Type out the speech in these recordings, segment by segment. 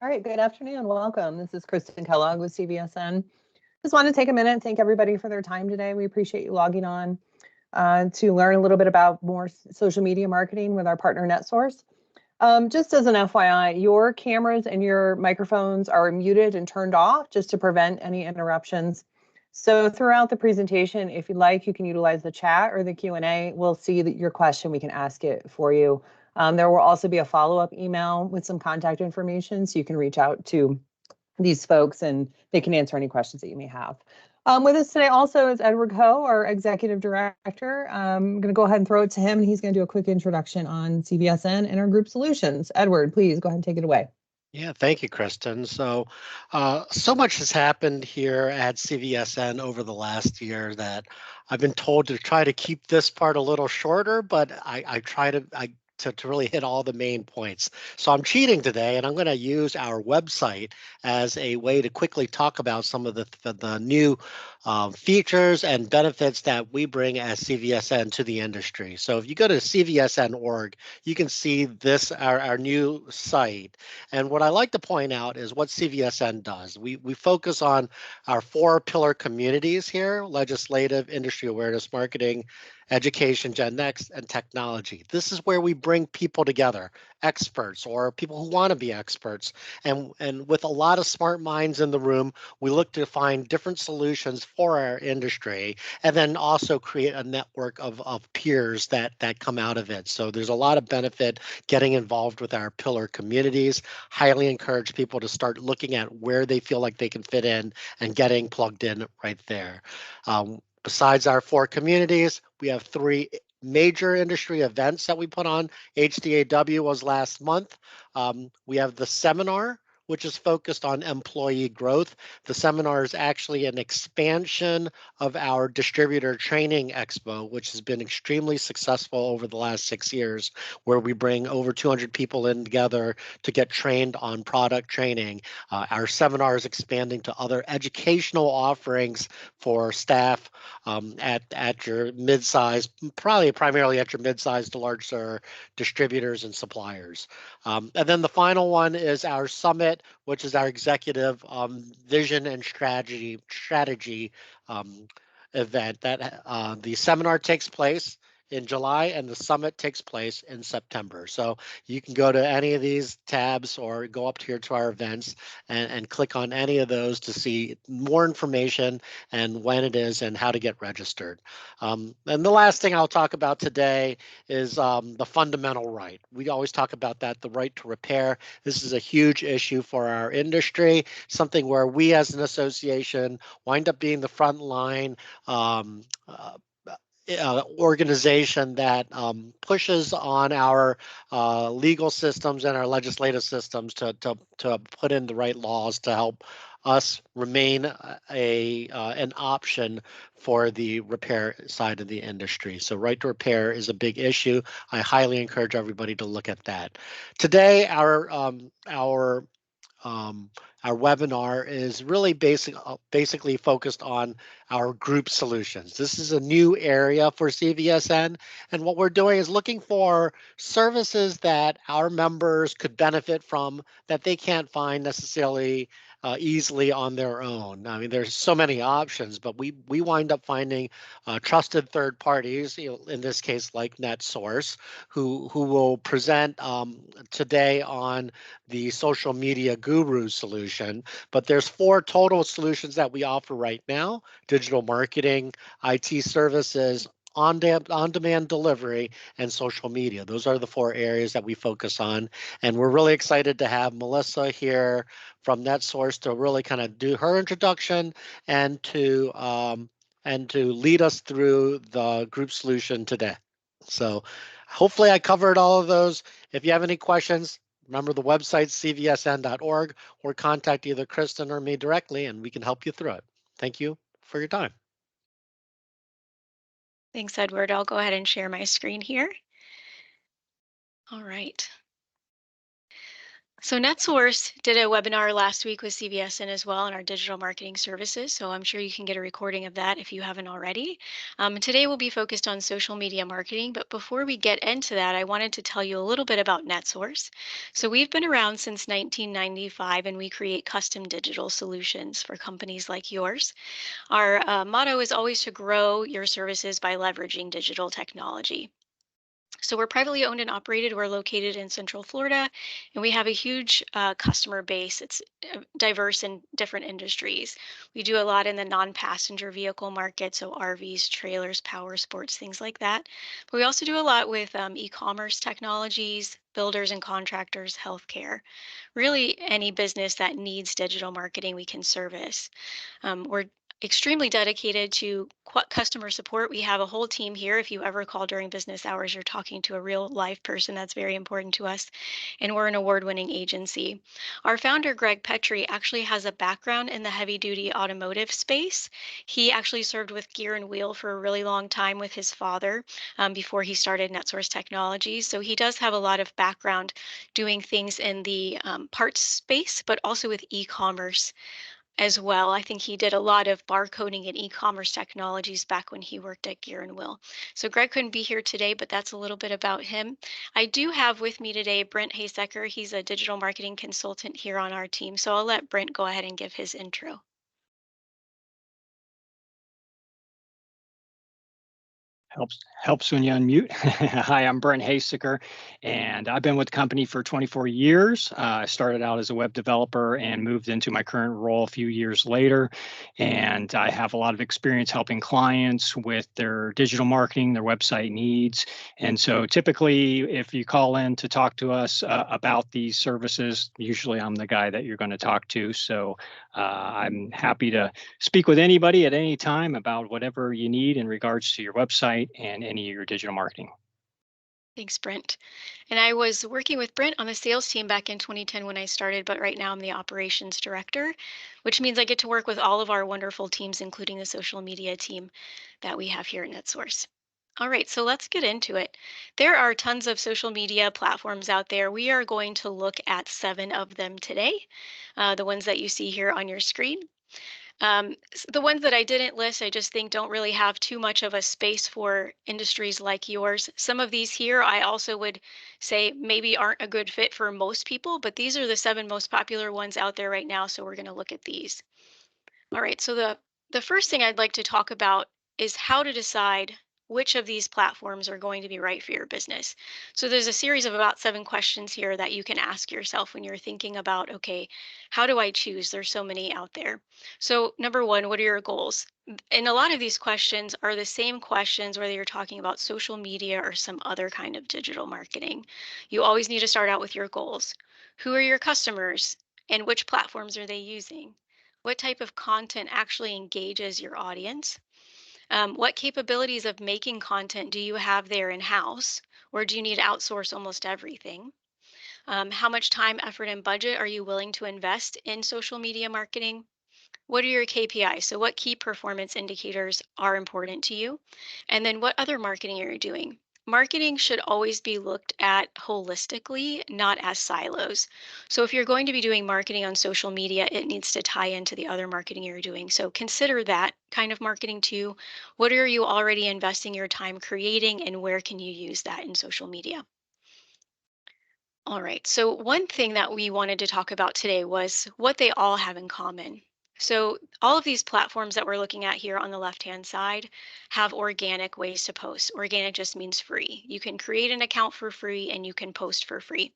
All right, good afternoon. Welcome. This is Kristen Kellogg with CVSN. Just want to take a minute and thank everybody for their time today. We appreciate you logging on to learn a little bit about more social media marketing with our partner NetSource. Just as an FYI, your cameras and your microphones are muted and turned off just to prevent any interruptions. So throughout the presentation, if you'd like, you can utilize the chat or the Q&A. We'll see that your question, we can ask it for you. There will also be a follow-up email with some contact information, so you can reach out to these folks and they can answer any questions that you may have. With us today also is Edward Ho, our Executive Director. I'm going to go ahead and throw it to him, and he's going to do a quick introduction on CVSN and our group solutions. Edward, please go ahead and take it away. Yeah, thank you, Kristen. So much has happened here at CVSN over the last year that I've been told to try to keep this part a little shorter, but I try to really hit all the main points. So I'm cheating today, and I'm going to use our website as a way to quickly talk about some of the new features and benefits that we bring as CVSN to the industry. So if you go to cvsn.org, you can see this, our new site. And what I like to point out is what CVSN does. We focus on our 4 pillar communities here: legislative, industry awareness, marketing, education, Gen Next, and technology. This is where we bring people together, experts or people who want to be experts. And with a lot of smart minds in the room, we look to find different solutions for our industry and then also create a network of peers that come out of it. So there's a lot of benefit getting involved with our pillar communities. Highly encourage people to start looking at where they feel like they can fit in and getting plugged in right there. Besides our 4 communities, we have 3 major industry events that we put on. HDAW was last month. We have the seminar, which is focused on employee growth. The seminar is actually an expansion of our distributor training expo, which has been extremely successful over the last 6 years, where we bring over 200 people in together to get trained on product training. Our seminar is expanding to other educational offerings for staff at your mid-size, probably primarily at your mid-size to larger distributors and suppliers. And then the final one is our summit, which is our executive vision and strategy event. That the seminar takes place in July and the summit takes place in September. So you can go to any of these tabs or go up here to our events and click on any of those to see more information and when it is and how to get registered. And the last thing I'll talk about today is the fundamental right. We always talk about that, the right to repair. This is a huge issue for our industry, something where we as an association wind up being the front line organization that pushes on our legal systems and our legislative systems to put in the right laws to help us remain an option for the repair side of the industry. So right to repair is a big issue. I highly encourage everybody to look at that. Today, our webinar is really basically focused on our group solutions. This is a new area for CVSN, and what we're doing is looking for services that our members could benefit from that they can't find necessarily easily on their own. I mean, there's so many options, but we wind up finding trusted third parties, in this case like NetSource, who will present today on the social media guru solution. But there's 4 total solutions that we offer right now: digital marketing, IT services, on-demand delivery, and social media. Those are the 4 areas that we focus on. And we're really excited to have Melissa here from NetSource to really kind of do her introduction and to lead us through the group solution today. So hopefully I covered all of those. If you have any questions, remember the website cvsn.org, or contact either Kristen or me directly and we can help you through it. Thank you for your time. Thanks, Edward. I'll go ahead and share my screen here. All right. So NetSource did a webinar last week with CVSN as well on our digital marketing services. So I'm sure you can get a recording of that if you haven't already. Today we'll be focused on social media marketing. But before we get into that, I wanted to tell you a little bit about NetSource. So we've been around since 1995 and we create custom digital solutions for companies like yours. Our motto is always to grow your services by leveraging digital technology. So we're privately owned and operated. We're located in Central Florida, and we have a huge customer base. It's diverse in different industries. We do a lot in the non-passenger vehicle market, so RVs, trailers, power sports, things like that. But we also do a lot with e-commerce technologies, builders and contractors, healthcare. Really, any business that needs digital marketing, we can service. We're extremely dedicated to customer support. We have a whole team here. If you ever call during business hours, you're talking to a real live person. That's very important to us. And we're an award winning agency. Our founder, Greg Petrie, actually has a background in the heavy duty automotive space. He actually served with Gear and Wheel for a really long time with his father before he started NetSource Technologies. So he does have a lot of background doing things in the parts space, but also with e commerce as well. I think he did a lot of barcoding and e-commerce technologies back when he worked at Gear and Will. So Greg couldn't be here today, but that's a little bit about him. I do have with me today Brent Haysecker. He's a digital marketing consultant here on our team. So I'll let Brent go ahead and give his intro. Helps when you unmute. Hi, I'm Brent Haysecker, and I've been with the company for 24 years. I started out as a web developer and moved into my current role a few years later. And I have a lot of experience helping clients with their digital marketing, their website needs. And so typically, if you call in to talk to us about these services, usually I'm the guy that you're going to talk to. So I'm happy to speak with anybody at any time about whatever you need in regards to your website and any of your digital marketing. Thanks, Brent. And I was working with Brent on the sales team back in 2010 when I started, but right now I'm the operations director, which means I get to work with all of our wonderful teams, including the social media team that we have here at NetSource. All right, so let's get into it. There are tons of social media platforms out there. We are going to look at 7 of them today, the ones that you see here on your screen. The ones that I didn't list, I just think don't really have too much of a space for industries like yours. Some of these here, I also would say maybe aren't a good fit for most people, but these are the 7 most popular ones out there right now. So we're going to look at these. All right, so the first thing I'd like to talk about is how to decide which of these platforms are going to be right for your business. So there's a series of about 7 questions here that you can ask yourself when you're thinking about, okay, how do I choose? There's so many out there. So number 1, what are your goals? And a lot of these questions are the same questions whether you're talking about social media or some other kind of digital marketing. You always need to start out with your goals. Who are your customers and which platforms are they using? What type of content actually engages your audience? What capabilities of making content do you have there in house, or do you need to outsource almost everything? How much time, effort, and budget are you willing to invest in social media marketing? What are your KPIs? So, what key performance indicators are important to you? And then, what other marketing are you doing? Marketing should always be looked at holistically, not as silos. So, if you're going to be doing marketing on social media, it needs to tie into the other marketing you're doing. So, consider that kind of marketing too. What are you already investing your time creating, and where can you use that in social media? All right. So, one thing that we wanted to talk about today was what they all have in common. So, all of these platforms that we're looking at here on the left-hand side have organic ways to post. Organic just means free. You can create an account for free and you can post for free.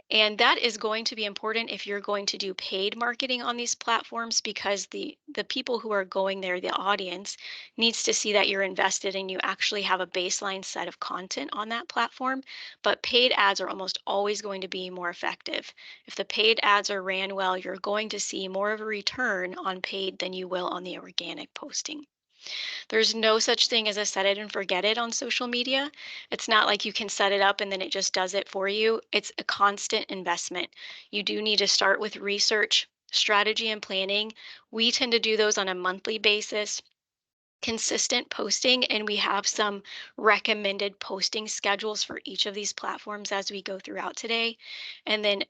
And that is going to be important if you're going to do paid marketing on these platforms because the people who are going there, the audience, needs to see that you're invested and you actually have a baseline set of content on that platform. But paid ads are almost always going to be more effective. If the paid ads are ran well, you're going to see more of a return on paid than you will on the organic posting. There's no such thing as a set it and forget it on social media. It's not like you can set it up and then it just does it for you. It's a constant investment. You do need to start with research, strategy, and planning. We tend to do those on a monthly basis, consistent posting, and we have some recommended posting schedules for each of these platforms as we go throughout today. And then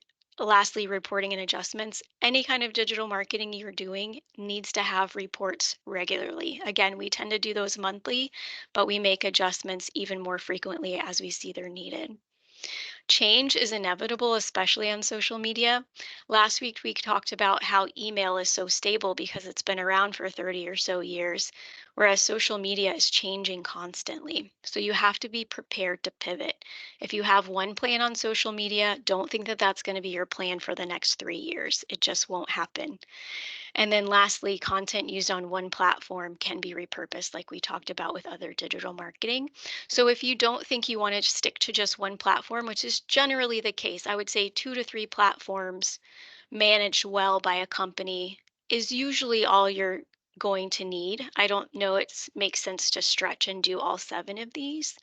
lastly, reporting and adjustments. Any kind of digital marketing you're doing needs to have reports regularly. Again, we tend to do those monthly, but we make adjustments even more frequently as we see they're needed. Change is inevitable, especially on social media. Last week, we talked about how email is so stable because it's been around for 30 or so years, whereas social media is changing constantly. So you have to be prepared to pivot. If you have one plan on social media, don't think that that's going to be your plan for the next 3 years. It just won't happen. And then lastly, content used on one platform can be repurposed, like we talked about with other digital marketing. So if you don't think you want to stick to just one platform, which is generally the case, I would say 2 to 3 platforms managed well by a company is usually all you're going to need. I don't know it makes sense to stretch and do all 7 of these,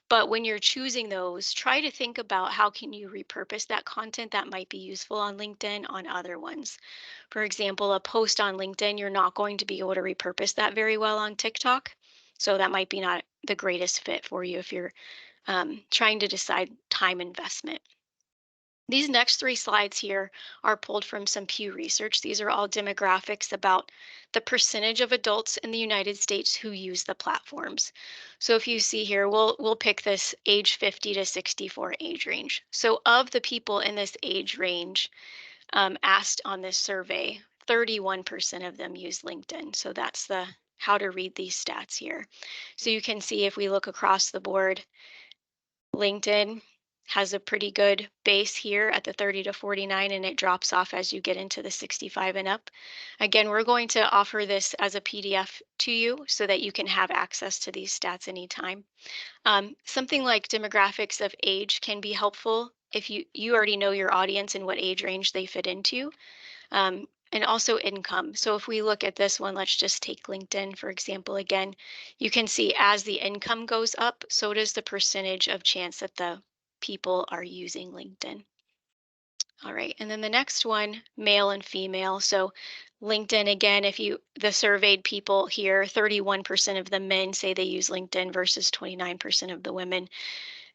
but when you're choosing those, try to think about how can you repurpose that content that might be useful on LinkedIn on other ones. For example, a post on LinkedIn, you're not going to be able to repurpose that very well on TikTok. So that might be not the greatest fit for you if you're trying to decide time investment. These next 3 slides here are pulled from some Pew Research. These are all demographics about the percentage of adults in the United States who use the platforms. So if you see here, we'll pick this age 50 to 64 age range. So of the people in this age range, asked on this survey, 31% of them use LinkedIn. So that's the how to read these stats here. So you can see if we look across the board, LinkedIn has a pretty good base here at the 30 to 49, and it drops off as you get into the 65 and up. Again, we're going to offer this as a PDF to you so that you can have access to these stats anytime. Something like demographics of age can be helpful if you already know your audience and what age range they fit into, and also income. So if we look at this one, let's just take LinkedIn, for example, again, you can see as the income goes up, so does the percentage of chance that the people are using LinkedIn. All right, and then the next one, male and female. So LinkedIn, again, the surveyed people here, 31% of the men say they use LinkedIn versus 29% of the women.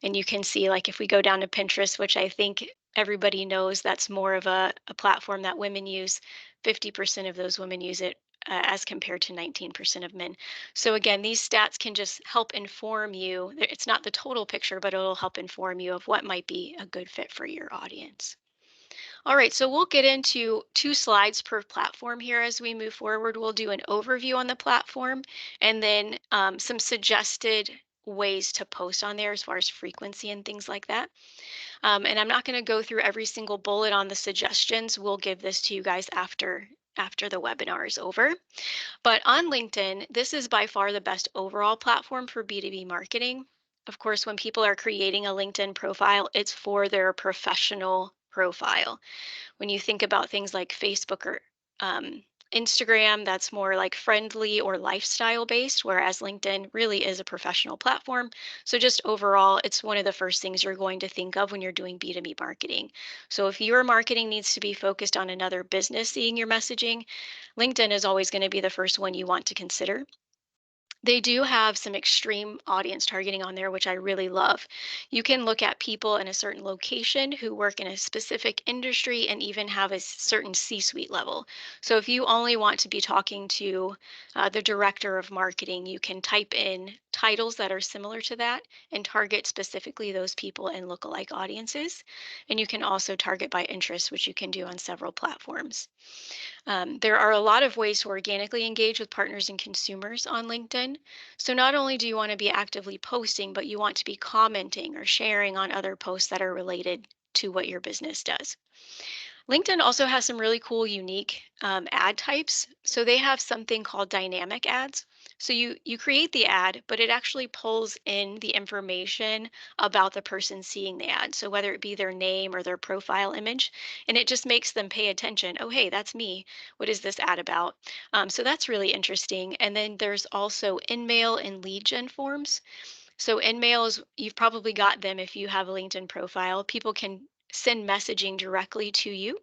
And you can see, like, if we go down to Pinterest, which I think everybody knows that's more of a platform that women use, 50% of those women use it as compared to 19% of men. So again, these stats can just help inform you. It's not the total picture, but it'll help inform you of what might be a good fit for your audience. All right, so we'll get into 2 slides per platform here as we move forward. We'll do an overview on the platform and then some suggested ways to post on there as far as frequency and things like that. And I'm not going to go through every single bullet on the suggestions. We'll give this to you guys after the webinar is over. But on LinkedIn, this is by far the best overall platform for B2B marketing. Of course, when people are creating a LinkedIn profile, it's for their professional profile. When you think about things like Facebook or Instagram, that's more like friendly or lifestyle based, whereas LinkedIn really is a professional platform. So just overall, it's one of the first things you're going to think of when you're doing B2B marketing. So if your marketing needs to be focused on another business seeing your messaging, LinkedIn is always going to be the first one you want to consider. They do have some extreme audience targeting on there, which I really love. You can look at people in a certain location who work in a specific industry and even have a certain C-suite level. So if you only want to be talking to the director of marketing, you can type in titles that are similar to that and target specifically those people in lookalike audiences. And you can also target by interest, which you can do on several platforms. There are a lot of ways to organically engage with partners and consumers on LinkedIn. So not only do you want to be actively posting, but you want to be commenting or sharing on other posts that are related to what your business does. LinkedIn also has some really cool, unique ad types. So they have something called dynamic ads. So you create the ad, but it actually pulls in the information about the person seeing the ad. So whether it be their name or their profile image, and it just makes them pay attention. Oh, hey, that's me. What is this ad about? So that's really interesting. And then there's also in-mail and lead gen forms. So in-mails, you've probably got them if you have a LinkedIn profile. People can send messaging directly to you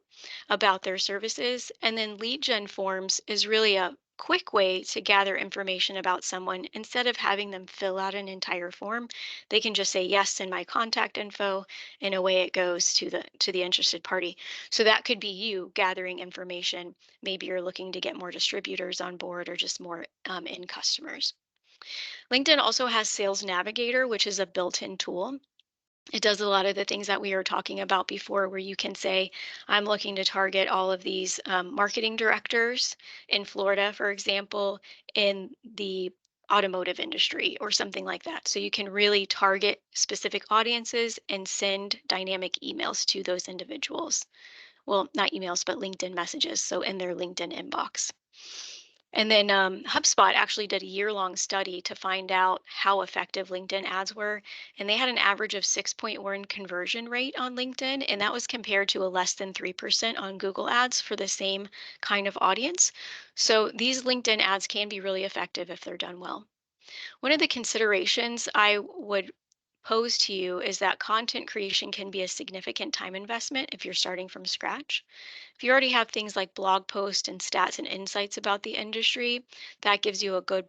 about their services. And then lead gen forms is really a quick way to gather information about someone. Instead of having them fill out an entire form, they can just say yes in my contact info, and away it goes to the interested party. So that could be you gathering information. Maybe you're looking to get more distributors on board or just more end customers. LinkedIn also has Sales Navigator, which is a built-in tool. It does a lot of the things that we were talking about before, where you can say, I'm looking to target all of these marketing directors in Florida, for example, in the automotive industry or something like that. So you can really target specific audiences and send dynamic emails to those individuals. Well, not emails, but LinkedIn messages. So in their LinkedIn inbox. And then HubSpot actually did a year-long study to find out how effective LinkedIn ads were. And they had an average of 6.1 conversion rate on LinkedIn. And that was compared to a less than 3% on Google ads for the same kind of audience. So these LinkedIn ads can be really effective if they're done well. One of the considerations I would pose to you is that content creation can be a significant time investment if you're starting from scratch. If you already have things like blog posts and stats and insights about the industry, that gives you a good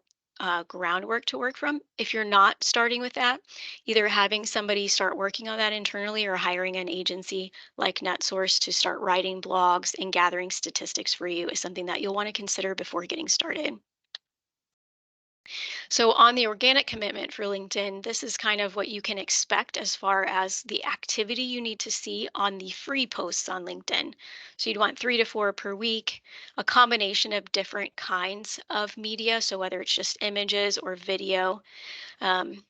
groundwork to work from. If you're not starting with that, either having somebody start working on that internally or hiring an agency like NetSource to start writing blogs and gathering statistics for you is something that you'll want to consider before getting started. So on the organic commitment for LinkedIn, this is kind of what you can expect as far as the activity you need to see on the free posts on LinkedIn. So you'd want 3 to 4 per week, a combination of different kinds of media. So whether it's just images or video, um,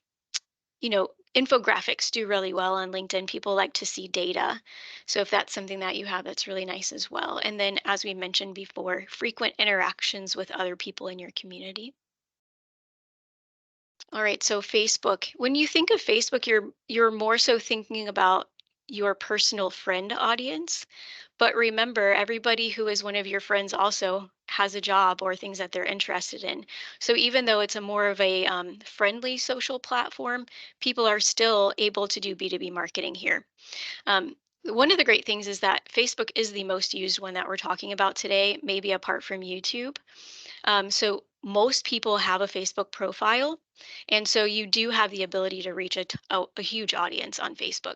infographics do really well on LinkedIn. People like to see data. So if that's something that you have, that's really nice as well. And then, as we mentioned before, frequent interactions with other people in your community. All right, so Facebook. When you think of Facebook, you're more so thinking about your personal friend audience. But remember, everybody who is one of your friends also has a job or things that they're interested in. So even though it's a more of a friendly social platform, people are still able to do B2B marketing here. One of the great things is that Facebook is the most used one that we're talking about today, maybe apart from YouTube. So most people have a Facebook profile, and so you do have the ability to reach a huge audience on Facebook.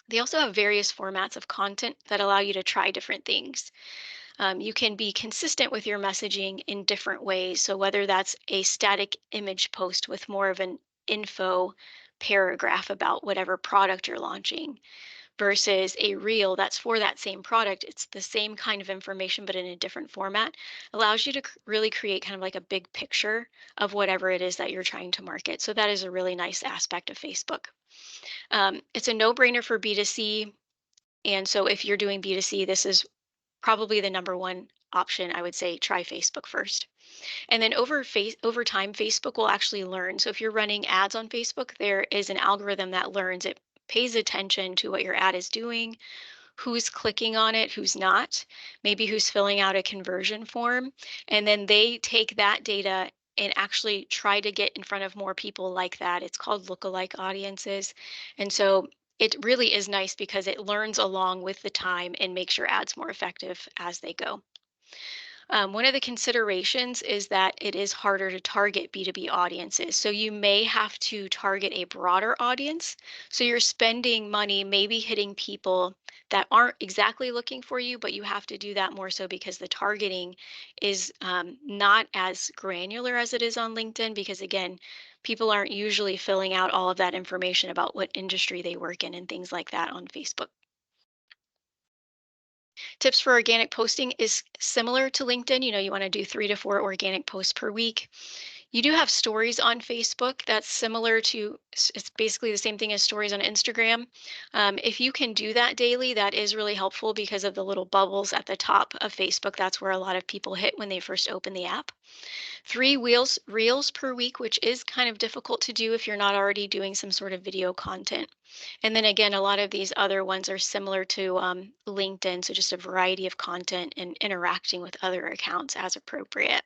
They also have various formats of content that allow you to try different things. You can be consistent with your messaging in different ways. So whether that's a static image post with more of an info paragraph about whatever product you're launching, versus a reel that's for that same product. It's the same kind of information, but in a different format, allows you to really create kind of like a big picture of whatever it is that you're trying to market. So that is a really nice aspect of Facebook. It's a no-brainer for B2C. And so if you're doing B2C, this is probably the number one option. I would say try Facebook first. And then over time, Facebook will actually learn. So if you're running ads on Facebook, there is an algorithm that learns. It pays attention to what your ad is doing, who's clicking on it, who's not, maybe who's filling out a conversion form. And then they take that data and actually try to get in front of more people like that. It's called lookalike audiences. And so it really is nice because it learns along with the time and makes your ads more effective as they go. One of the considerations is that it is harder to target B2B audiences. So you may have to target a broader audience. So you're spending money, maybe hitting people that aren't exactly looking for you, but you have to do that more so because the targeting is not as granular as it is on LinkedIn. Because again, people aren't usually filling out all of that information about what industry they work in and things like that on Facebook. Tips for organic posting is similar to LinkedIn. You want to do 3 to 4 organic posts per week. You do have stories on Facebook. That's similar to, it's basically the same thing as stories on Instagram. If you can do that daily, that is really helpful because of the little bubbles at the top of Facebook. That's where a lot of people hit when they first open the app. 3 reels per week, which is kind of difficult to do if you're not already doing some sort of video content. And then again, a lot of these other ones are similar to LinkedIn, so just a variety of content and interacting with other accounts as appropriate.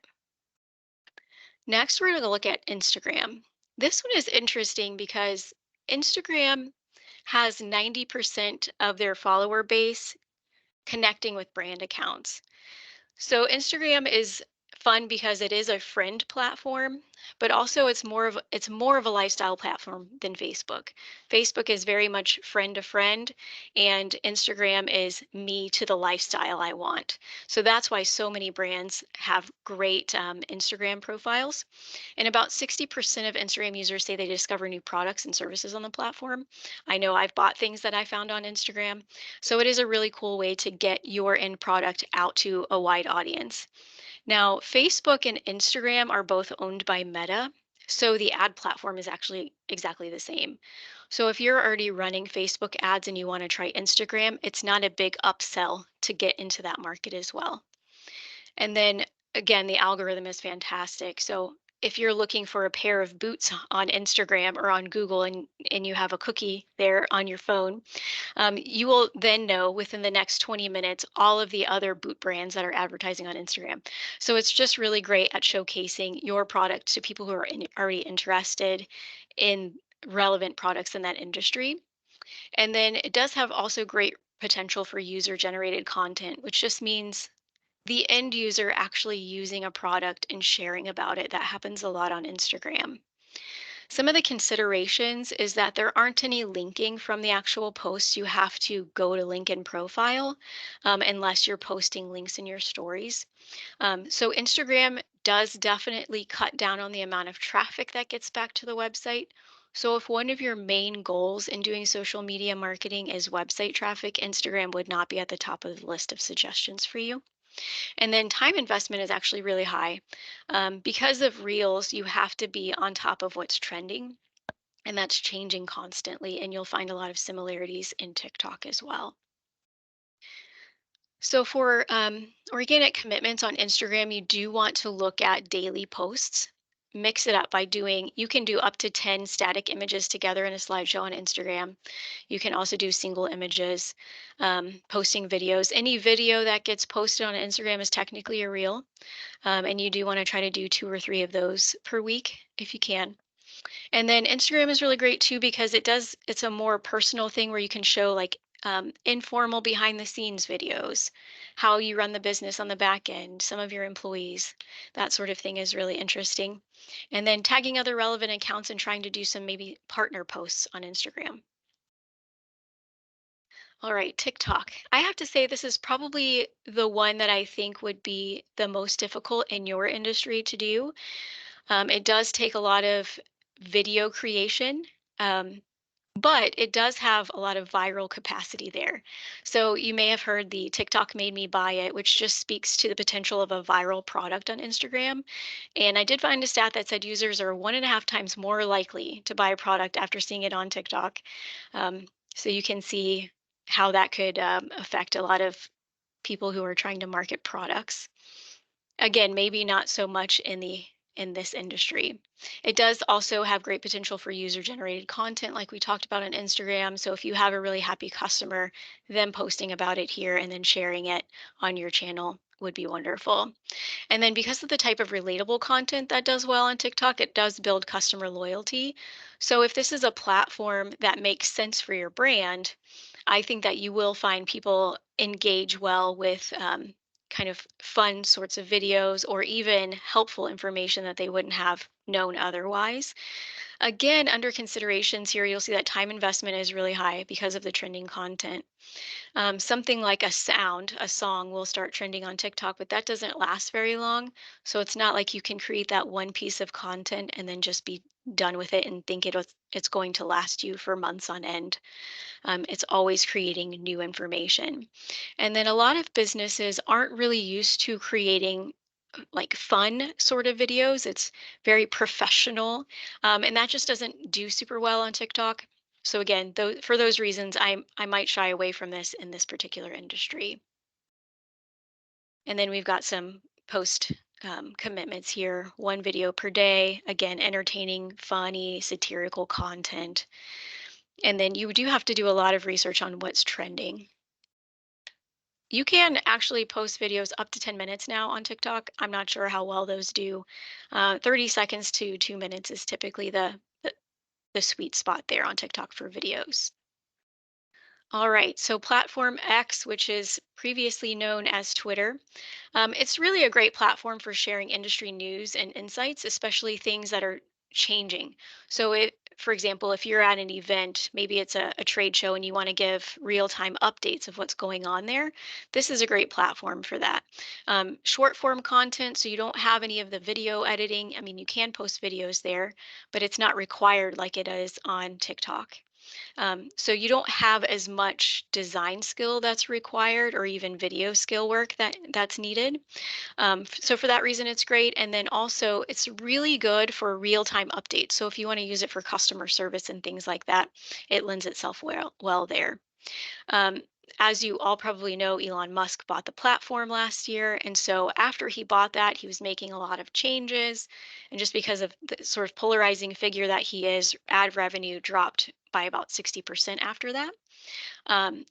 Next, we're going to look at Instagram. This one is interesting because Instagram has 90% of their follower base connecting with brand accounts. So Instagram is fun because it is a friend platform, but also it's more of a lifestyle platform than Facebook. Facebook is very much friend to friend, and Instagram is me to the lifestyle I want. So that's why so many brands have great Instagram profiles. And about 60% of Instagram users say they discover new products and services on the platform. I know I've bought things that I found on Instagram. So it is a really cool way to get your end product out to a wide audience. Now, Facebook and Instagram are both owned by Meta. So the ad platform is actually exactly the same. So if you're already running Facebook ads and you want to try Instagram, it's not a big upsell to get into that market as well. And then again, the algorithm is fantastic. So if you're looking for a pair of boots on Instagram or on Google and you have a cookie there on your phone, you will then know within the next 20 minutes all of the other boot brands that are advertising on Instagram. So it's just really great at showcasing your product to people who are already interested in relevant products in that industry. And then it does have also great potential for user generated content, which just means the end user actually using a product and sharing about it. That happens a lot on Instagram. Some of the considerations is that there aren't any linking from the actual post. You have to go to link in profile unless you're posting links in your stories. So Instagram does definitely cut down on the amount of traffic that gets back to the website. So if one of your main goals in doing social media marketing is website traffic, Instagram would not be at the top of the list of suggestions for you. And then time investment is actually really high. Because of Reels, you have to be on top of what's trending, and that's changing constantly. And you'll find a lot of similarities in TikTok as well. So for organic commitments on Instagram, you do want to look at daily posts. Mix it up by you can do up to 10 static images together in a slideshow on Instagram. You can also do single images, posting videos. Any video that gets posted on Instagram is technically a reel. And you do want to try to do 2 or 3 of those per week if you can. And then Instagram is really great too because it's a more personal thing where you can show like informal behind the scenes videos, how you run the business on the back end, some of your employees, that sort of thing is really interesting. And then tagging other relevant accounts and trying to do some maybe partner posts on Instagram. All right, TikTok. I have to say, this is probably the one that I think would be the most difficult in your industry to do. It does take a lot of video creation, um, but it does have a lot of viral capacity there. So you may have heard the TikTok made me buy it, which just speaks to the potential of a viral product on Instagram. And I did find a stat that said users are 1.5 times more likely to buy a product after seeing it on TikTok. Um, so you can see how that could affect a lot of people who are trying to market products. Again, maybe not so much in this industry. It does also have great potential for user generated content like we talked about on Instagram. So if you have a really happy customer, them posting about it here and then sharing it on your channel would be wonderful. And then because of the type of relatable content that does well on TikTok, it does build customer loyalty. So if this is a platform that makes sense for your brand, I think that you will find people engage well with kind of fun sorts of videos or even helpful information that they wouldn't have known otherwise. Again, under considerations here, you'll see that time investment is really high because of the trending content. Something like a song will start trending on TikTok, but that doesn't last very long. So it's not like you can create that one piece of content and then just be done with it and think it's going to last you for months on end. It's always creating new information. And then a lot of businesses aren't really used to creating like fun sort of videos. It's very professional. And that just doesn't do super well on TikTok. So again, for those reasons, I might shy away from this in this particular industry. And then we've got some post commitments here. 1 video per day. Again, entertaining, funny, satirical content. And then you do have to do a lot of research on what's trending. You can actually post videos up to 10 minutes now on TikTok. I'm not sure how well those do. 30 seconds to 2 minutes is typically the sweet spot there on TikTok for videos. All right, so Platform X, which is previously known as Twitter, it's really a great platform for sharing industry news and insights, especially things that are changing. So, for example, if you're at an event, maybe it's a trade show and you want to give real time updates of what's going on there, this is a great platform for that. Short form content, so you don't have any of the video editing. I mean, you can post videos there, but it's not required like it is on TikTok. So you don't have as much design skill that's required or even video skill work that's needed. So for that reason, it's great. And then also it's really good for real-time updates. So if you want to use it for customer service and things like that, it lends itself well there. Um, as you all probably know, Elon Musk bought the platform last year. And so after he bought that, he was making a lot of changes. And just because of the sort of polarizing figure that he is, ad revenue dropped by about 60% after that.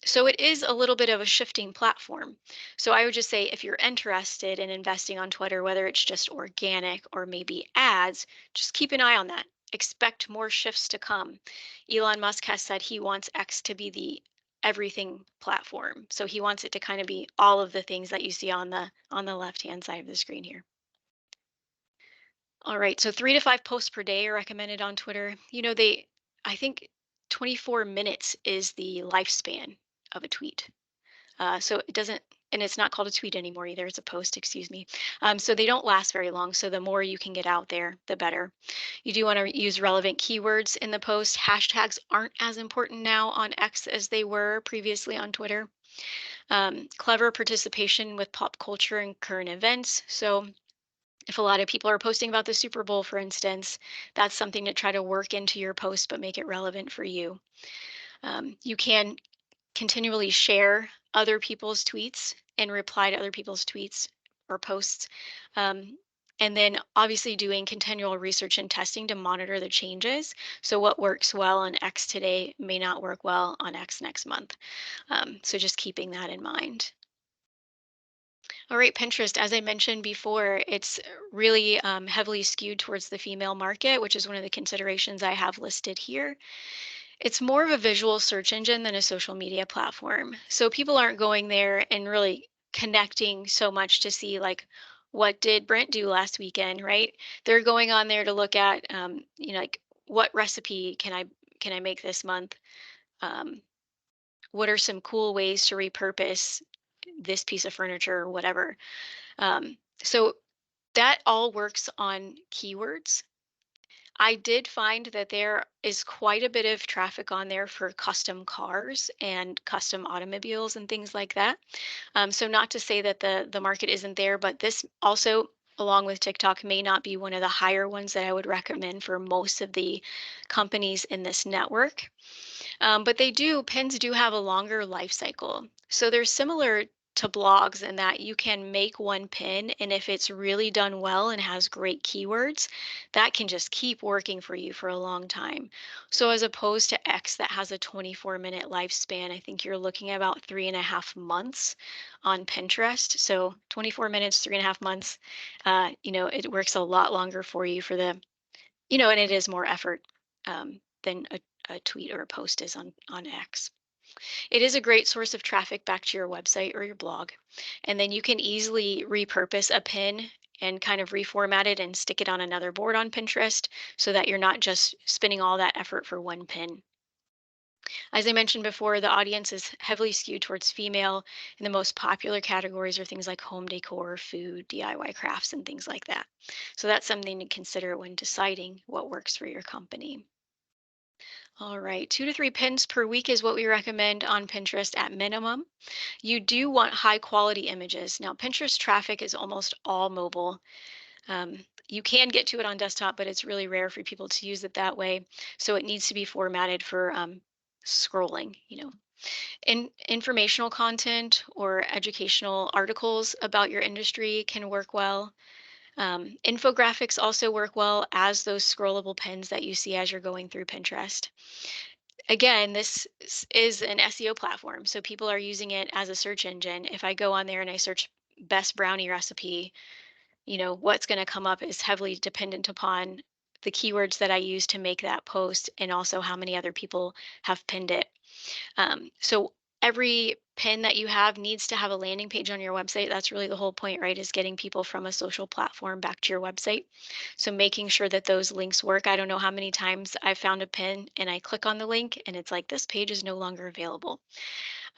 So it is a little bit of a shifting platform. So I would just say if you're interested in investing on Twitter, whether it's just organic or maybe ads, just keep an eye on that. Expect more shifts to come. Elon Musk has said he wants X to be the everything platform. So he wants it to kind of be all of the things that you see on the left-hand side of the screen here. All right, so 3 to 5 posts per day are recommended on Twitter. I think 24 minutes is the lifespan of a tweet. So it doesn't, and it's not called a tweet anymore either. It's a post, excuse me. So they don't last very long. So the more you can get out there, the better. You do want to use relevant keywords in the post. Hashtags aren't as important now on X as they were previously on Twitter. Clever participation with pop culture and current events. So if a lot of people are posting about the Super Bowl, for instance, that's something to try to work into your post, but make it relevant for you. You can continually share other people's tweets and reply to other people's tweets or posts. Um, and then obviously doing continual research and testing to monitor the changes. So what works well on X today may not work well on X next month. So just keeping that in mind. All right, Pinterest, as I mentioned before, it's really heavily skewed towards the female market, which is one of the considerations I have listed here. It's more of a visual search engine than a social media platform. So people aren't going there and really connecting so much to see like what did Brent do last weekend, right? They're going on there to look at like what recipe can I make this month? Um, what are some cool ways to repurpose this piece of furniture or whatever? So that all works on keywords. I did find that there is quite a bit of traffic on there for custom cars and custom automobiles and things like that. So not to say that the market isn't there, but this also, along with TikTok, may not be one of the higher ones that I would recommend for most of the companies in this network. But pins do have a longer life cycle. So they're similar to blogs in that you can make one pin, and if it's really done well and has great keywords, that can just keep working for you for a long time. So as opposed to X that has a 24-minute lifespan, I think you're looking at about 3.5 months on Pinterest. So 24 minutes, 3.5 months, it works a lot longer for you and it is more effort than a tweet or a post is on X. It is a great source of traffic back to your website or your blog. And then you can easily repurpose a pin and kind of reformat it and stick it on another board on Pinterest so that you're not just spending all that effort for one pin. As I mentioned before, the audience is heavily skewed towards female, and the most popular categories are things like home decor, food, DIY crafts, and things like that. So that's something to consider when deciding what works for your company. All right, 2 to 3 pins per week is what we recommend on Pinterest at minimum. You do want high quality images. Now, Pinterest traffic is almost all mobile. You can get to it on desktop, but it's really rare for people to use it that way. So it needs to be formatted for scrolling. Informational content or educational articles about your industry can work well. Infographics also work well as those scrollable pins that you see as you're going through Pinterest. Again, this is an SEO platform, so people are using it as a search engine. If I go on there and I search best brownie recipe, what's going to come up is heavily dependent upon the keywords that I use to make that post, and also how many other people have pinned it. So every pin that you have needs to have a landing page on your website. That's really the whole point, right? Is getting people from a social platform back to your website. So making sure that those links work. I don't know how many times I've found a pin and I click on the link and it's like, this page is no longer available.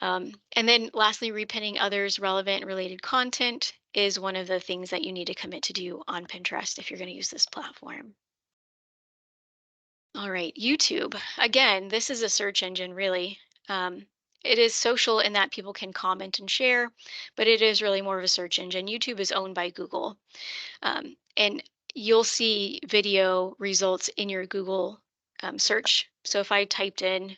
And then lastly, repinning others' relevant and related content is one of the things that you need to commit to do on Pinterest if you're going to use this platform. All right, YouTube. Again, this is a search engine, really. It is social in that people can comment and share, but it is really more of a search engine. YouTube is owned by Google. And you'll see video results in your Google search. So if I typed in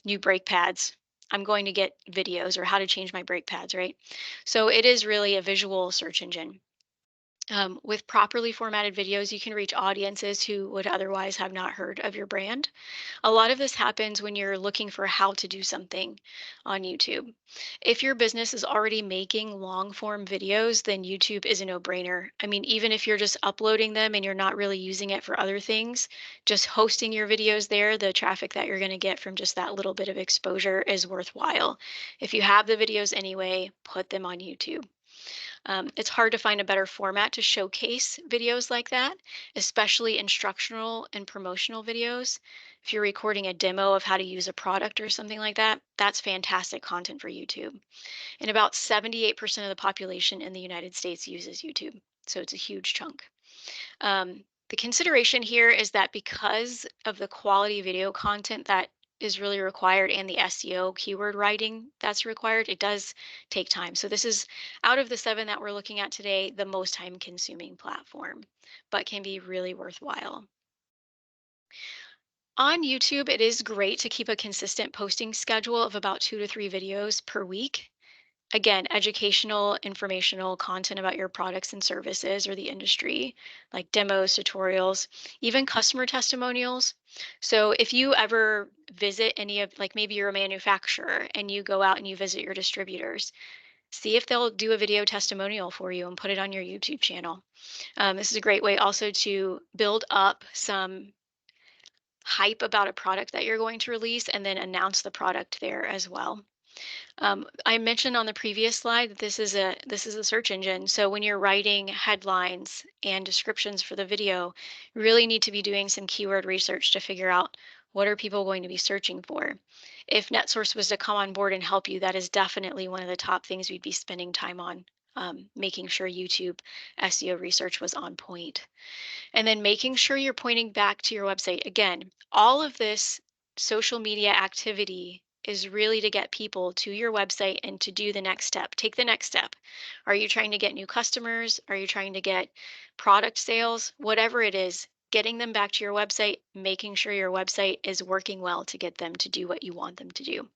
new brake pads, I'm going to get videos or how to change my brake pads, right? So it is really a visual search engine. With properly formatted videos, you can reach audiences who would otherwise have not heard of your brand. A lot of this happens when you're looking for how to do something on YouTube. If your business is already making long form videos, then YouTube is a no-brainer. I mean, even if you're just uploading them and you're not really using it for other things, just hosting your videos there, the traffic that you're going to get from just that little bit of exposure is worthwhile. If you have the videos anyway, put them on YouTube. It's hard to find a better format to showcase videos like that, especially instructional and promotional videos. If you're recording a demo of how to use a product or something like that, that's fantastic content for YouTube. And about 78% of the population in the United States uses YouTube. So it's a huge chunk. The consideration here is that because of the quality video content that is really required and the SEO keyword writing that's required, it does take time. So this is, out of the 7 that we're looking at today, the most time consuming platform, but can be really worthwhile. On YouTube, it is great to keep a consistent posting schedule of about 2 to 3 videos per week. Again, educational, informational content about your products and services or the industry, like demos, tutorials, even customer testimonials. So if you ever visit any of, like maybe you're a manufacturer and you go out and you visit your distributors, see if they'll do a video testimonial for you and put it on your YouTube channel. This is a great way also to build up some hype about a product that you're going to release and then announce the product there as well. I mentioned on the previous slide that this is a search engine. So when you're writing headlines and descriptions for the video, you really need to be doing some keyword research to figure out what are people going to be searching for. If NetSource was to come on board and help you, that is definitely one of the top things we'd be spending time on, making sure YouTube SEO research was on point. And then making sure you're pointing back to your website. Again, all of this social media activity is really to get people to your website and to do the next step. Take the next step. Are you trying to get new customers? Are you trying to get product sales? Whatever it is, getting them back to your website, making sure your website is working well to get them to do what you want them to do.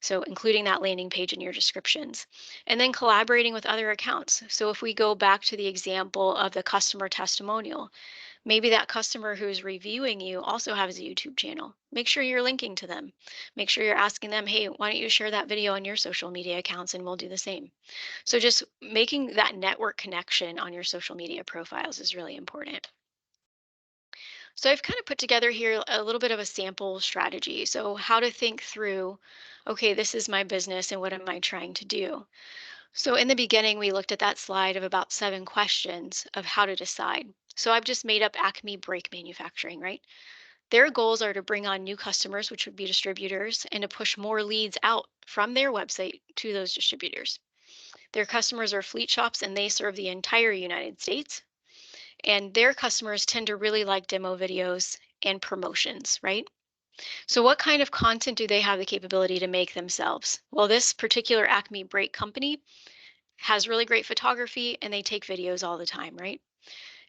So including that landing page in your descriptions. And then collaborating with other accounts. So if we go back to the example of the customer testimonial, maybe that customer who's reviewing you also has a YouTube channel. Make sure you're linking to them. Make sure you're asking them, hey, why don't you share that video on your social media accounts and we'll do the same. So just making that network connection on your social media profiles is really important. So I've kind of put together here a little bit of a sample strategy. So how to think through, okay, this is my business and what am I trying to do? So in the beginning, we looked at that slide of about 7 questions of how to decide. So I've just made up Acme Brake Manufacturing, right? Their goals are to bring on new customers, which would be distributors, and to push more leads out from their website to those distributors. Their customers are fleet shops and they serve the entire United States. And their customers tend to really like demo videos and promotions, right? So what kind of content do they have the capability to make themselves? Well, this particular Acme Brake company has really great photography and they take videos all the time, right?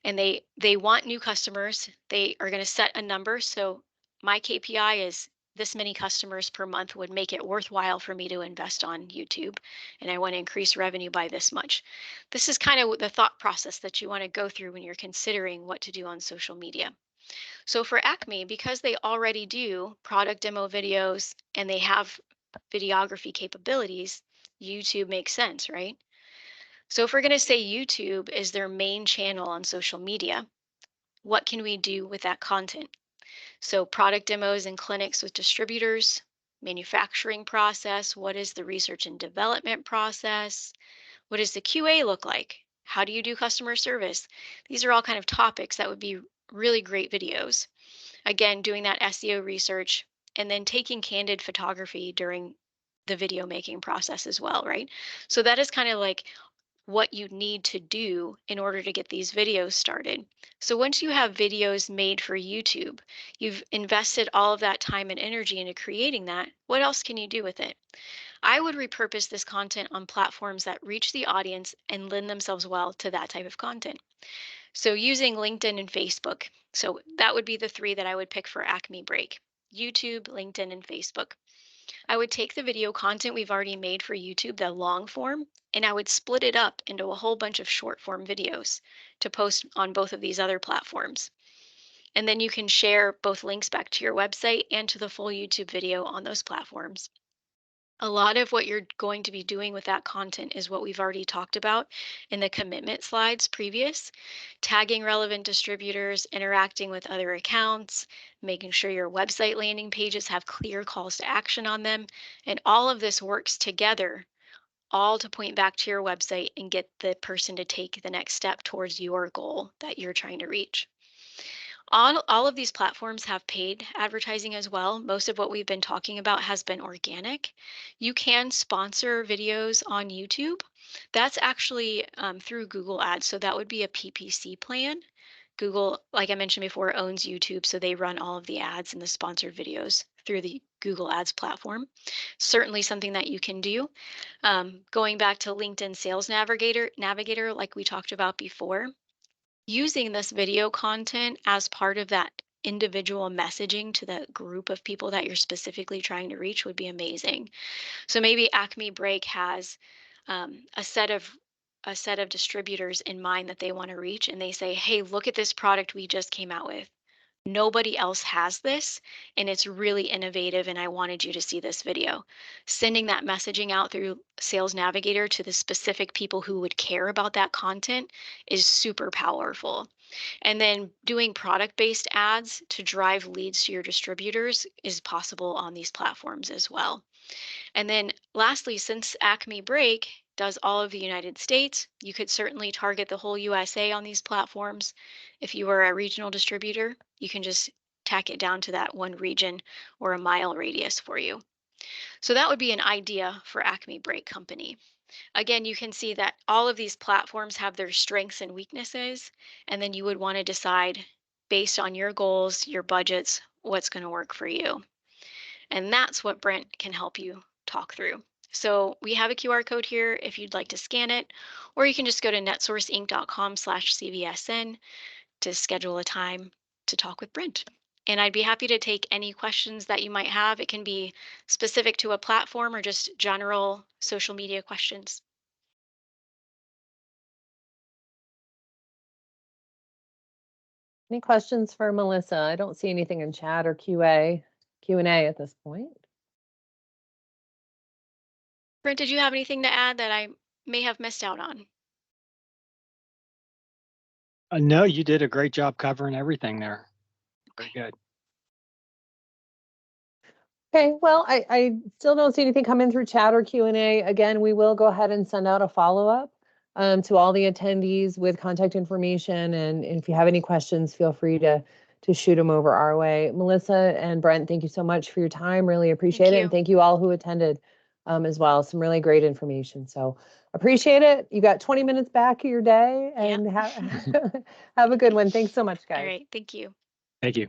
And they want new customers. They are going to set a number. So my KPI is this many customers per month would make it worthwhile for me to invest on YouTube. And I want to increase revenue by this much. This is kind of the thought process that you want to go through when you're considering what to do on social media. So for Acme, because they already do product demo videos and they have videography capabilities, YouTube makes sense, right? So if we're going to say YouTube is their main channel on social media, what can we do with that content? So product demos and clinics with distributors, manufacturing process, what is the research and development process? What does the QA look like? How do you do customer service? These are all kind of topics that would be really great videos. Again, doing that SEO research and then taking candid photography during the video making process as well, right? So that is kind of like what you need to do in order to get these videos started. So once you have videos made for YouTube, you've invested all of that time and energy into creating that. What else can you do with it? I would repurpose this content on platforms that reach the audience and lend themselves well to that type of content. So using LinkedIn and Facebook. So that would be the three that I would pick for Acme Break: YouTube, LinkedIn, and Facebook. I would take the video content we've already made for YouTube, the long form, and I would split it up into a whole bunch of short form videos to post on both of these other platforms. And then you can share both links back to your website and to the full YouTube video on those platforms. A lot of what you're going to be doing with that content is what we've already talked about in the commitment slides previous: tagging relevant distributors, interacting with other accounts, making sure your website landing pages have clear calls to action on them. And all of this works together, all to point back to your website and get the person to take the next step towards your goal that you're trying to reach. All of these platforms have paid advertising as well. Most of what we've been talking about has been organic. You can sponsor videos on YouTube. That's actually through Google Ads. So that would be a PPC plan. Google, like I mentioned before, owns YouTube, so they run all of the ads and the sponsored videos through the Google Ads platform. Certainly something that you can do. Going back to LinkedIn Sales Navigator, like we talked about before, using this video content as part of that individual messaging to the group of people that you're specifically trying to reach would be amazing. So maybe Acme Break has a set of distributors in mind that they want to reach, and they say, hey, look at this product we just came out with. Nobody else has this, and it's really innovative, and I wanted you to see this video. Sending that messaging out through Sales Navigator to the specific people who would care about that content is super powerful. And then doing product-based ads to drive leads to your distributors is possible on these platforms as well. And then lastly, since Acme Break does all of the United States, you could certainly target the whole USA on these platforms. If you were a regional distributor, you can just tack it down to that one region or a mile radius for you. So that would be an idea for Acme Break Company. Again, you can see that all of these platforms have their strengths and weaknesses, and then you would want to decide based on your goals, your budgets, what's going to work for you. And that's what Brent can help you talk through. So we have a QR code here if you'd like to scan it, or you can just go to netsourceinc.com/CVSN to schedule a time to talk with Brent. And I'd be happy to take any questions that you might have. It can be specific to a platform or just general social media questions. Any questions for Melissa? I don't see anything in chat or Q&A at this point. Brent, did you have anything to add that I may have missed out on? No, you did a great job covering everything there. Very good. Okay, well, I still don't see anything coming through chat or Q&A. Again, we will go ahead and send out a follow-up to all the attendees with contact information. And if you have any questions, feel free to shoot them over our way. Melissa and Brent, thank you so much for your time. Really appreciate it. And thank you all who attended as well. Some really great information. So appreciate it. You got 20 minutes back of your day, and have a good one. Thanks so much, guys. All right, thank you. Thank you.